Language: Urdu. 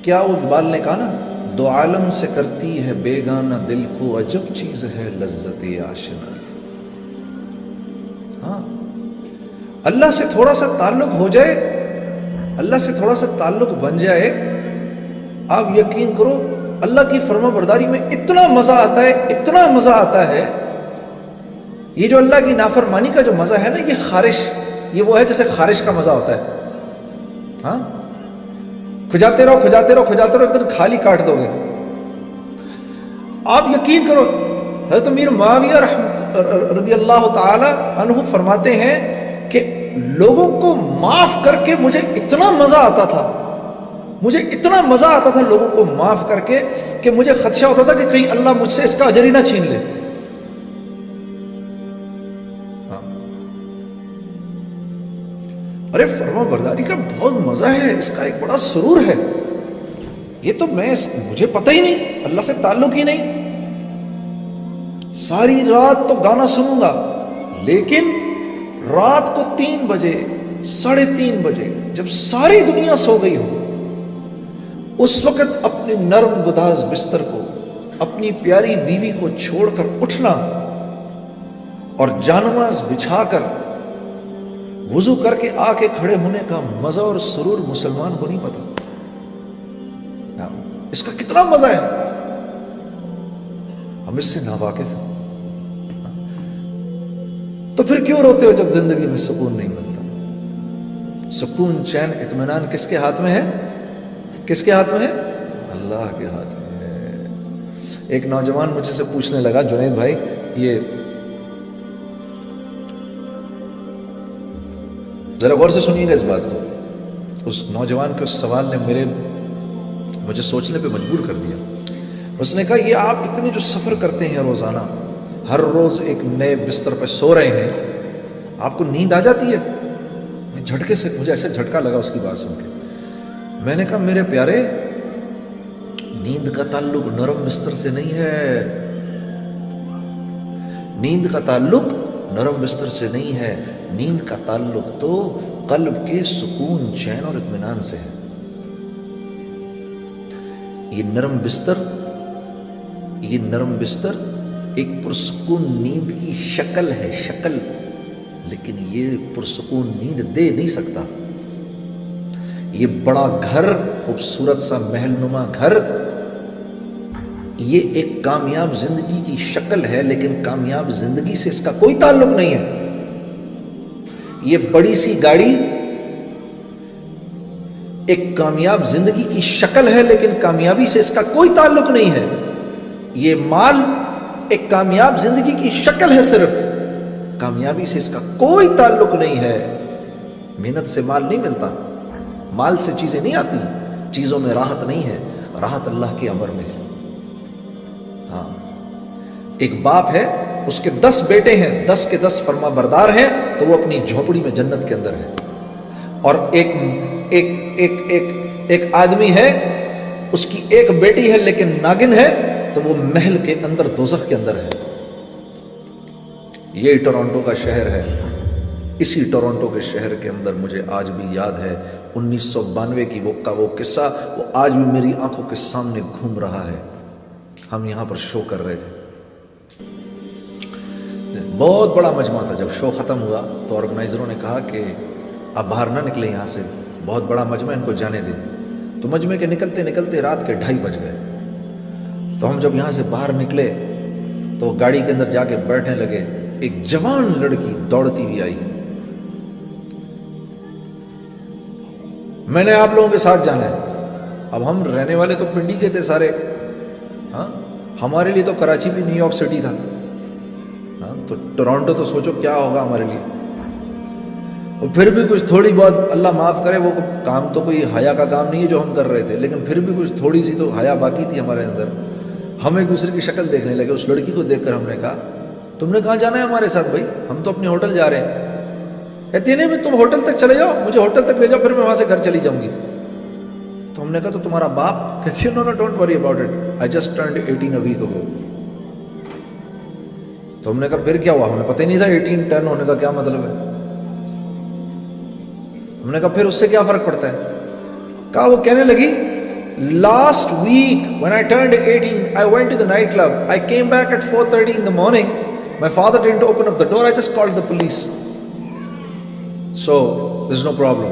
کیا وہ اقبال نے کہا نا، دو عالم سے کرتی ہے بیگانہ دل کو، عجب چیز ہے لذت آشنا۔ ہاں، اللہ سے تھوڑا سا تعلق ہو جائے، اللہ سے تھوڑا سا تعلق بن جائے، آپ یقین کرو اللہ کی فرما برداری میں اتنا مزہ آتا ہے، اتنا مزہ آتا ہے۔ یہ جو اللہ کی نافرمانی کا جو مزہ ہے نا، یہ خارش، یہ وہ ہے جیسے خارش کا مزہ ہوتا ہے۔ ہاں، کھجاتے رہو کھجاتے رہو کھجاتے رہو، ایک دن کھالی کاٹ دو گے۔ آپ یقین کرو، حضرت امیر معاویہ رضی اللہ تعالی عنہ فرماتے ہیں کہ لوگوں کو معاف کر کے مجھے اتنا مزہ آتا تھا، مجھے اتنا مزہ آتا تھا لوگوں کو معاف کر کے، کہ مجھے خدشہ ہوتا تھا کہ کہیں اللہ مجھ سے اس کا اجر ہی نہ چھین لے۔ ارے فرما برداری کا بہت مزہ ہے، اس کا ایک بڑا سرور ہے۔ یہ تو مجھے پتہ ہی نہیں، اللہ سے تعلق ہی نہیں۔ ساری رات تو گانا سنوں گا، لیکن رات کو 3 بجے 3:30 بجے جب ساری دنیا سو گئی ہو، اس وقت اپنے نرم گداز بستر کو، اپنی پیاری بیوی کو چھوڑ کر اٹھنا اور جانماز بچھا کر وضو کر کے آ کے کھڑے ہونے کا مزہ اور سرور مسلمان کو نہیں پتا۔ اس کا کتنا مزہ ہے، ہم اس سے ناواقف ہیں۔ تو پھر کیوں روتے ہو جب زندگی میں سکون نہیں ملتا؟ سکون، چین، اطمینان کس کے ہاتھ میں ہے؟ کس کے ہاتھ میں ہے؟ اللہ کے ہاتھ میں ہے۔ ایک نوجوان مجھ سے پوچھنے لگا، جنید بھائی یہ ذرا غور سے سنیے گا اس بات کو۔ اس نوجوان کے اس سوال نے مجھے سوچنے پہ مجبور کر دیا۔ اس نے کہا، یہ آپ اتنے جو سفر کرتے ہیں روزانہ، ہر روز ایک نئے بستر پہ سو رہے ہیں، آپ کو نیند آ جاتی ہے؟ جھٹکے سے مجھے ایسے جھٹکا لگا اس کی بات سن کے۔ میں نے کہا، میرے پیارے، نیند کا تعلق نرم بستر سے نہیں ہے، نیند کا تعلق نرم بستر سے نہیں ہے، نیند کا تعلق تو قلب کے سکون، چین اور اطمینان سے ہے۔ یہ نرم بستر ایک پرسکون نیند کی شکل ہے، شکل، لیکن یہ پرسکون نیند دے نہیں سکتا۔ یہ بڑا گھر، خوبصورت سا محل نما گھر، یہ ایک کامیاب زندگی کی شکل ہے، لیکن کامیاب زندگی سے اس کا کوئی تعلق نہیں ہے۔ یہ بڑی سی گاڑی ایک کامیاب زندگی کی شکل ہے، لیکن کامیابی سے اس کا کوئی تعلق نہیں ہے۔ یہ مال ایک کامیاب زندگی کی شکل ہے، صرف کامیابی سے اس کا کوئی تعلق نہیں ہے۔ محنت سے مال نہیں ملتا، مال سے چیزیں نہیں آتی، چیزوں میں راحت نہیں ہے، راحت اللہ کے امر میں ہے۔ ہاں، ایک باپ ہے، اس کے 10 بیٹے ہیں، 10 کے 10 فرما بردار ہیں، تو وہ اپنی جھونپڑی میں جنت کے اندر ہے۔ اور ایک آدمی ہے، اس کی ایک بیٹی ہے لیکن ناگن ہے، تو وہ محل کے اندر دوزخ کے اندر ہے۔ یہ ٹورانٹو کا شہر ہے۔ اسی ٹورانٹو کے شہر کے اندر مجھے آج بھی یاد ہے 1992 کی وہ قصہ، وہ آج بھی میری آنکھوں کے سامنے گھوم رہا ہے۔ ہم یہاں پر شو کر رہے تھے، بہت بڑا مجمع تھا۔ جب شو ختم ہوا تو آرگنائزروں نے کہا کہ آپ باہر نہ نکلیں یہاں سے، بہت بڑا مجمع، ان کو جانے دیں۔ تو مجمع کے نکلتے نکلتے رات کے 2:30 بج گئے۔ تو ہم جب یہاں سے باہر نکلے تو گاڑی کے اندر جا کے بیٹھنے لگے، ایک جوان لڑکی دوڑتی ہوئی آئی، میں نے آپ لوگوں کے ساتھ جانا ہے۔ اب ہم رہنے والے تو پنڈی کے تھے سارے، ہاں، ہمارے لیے تو کراچی بھی نیو یارک سٹی تھا، ہاں، تو ٹورانٹو تو سوچو کیا ہوگا ہمارے لیے۔ اور پھر بھی کچھ تھوڑی بہت، اللہ معاف کرے، وہ کام تو کوئی حیا کا کام نہیں ہے جو ہم کر رہے تھے، لیکن پھر بھی کچھ تھوڑی سی تو حیا باقی تھی ہمارے اندر۔ ہم ایک دوسرے کی شکل دیکھنے لگے۔ اس لڑکی کو دیکھ کر ہم نے کہا، تم نے کہاں جانا ہے ہمارے ساتھ بھائی؟ ہم تو اپنے ہوٹل جا رہے ہیں۔ کہتی نہیں، تم ہوٹل تک چلے جاؤ، مجھے ہوٹل تک لے جاؤ، پھر میں وہاں سے گھر چلی جاؤں گی۔ تو ہم نے کہا، تو تمہارا باپ؟ کہتی ہے، no don't worry about it, I just turned 18 a week ago. تو ہم نے کہا پھر کیا ہوا؟ ہمیں پتہ ہی نہیں تھا 18 10 ہونے کا کیا مطلب ہے۔ ہم نے کہا پھر اس سے کیا فرق پڑتا ہے؟ کہا، وہ کہنے لگی last week when I turned 18, I went to the nightclub. I came back at 4:30 in the morning. My father didn't open up the door. I just called the police. So there's no problem.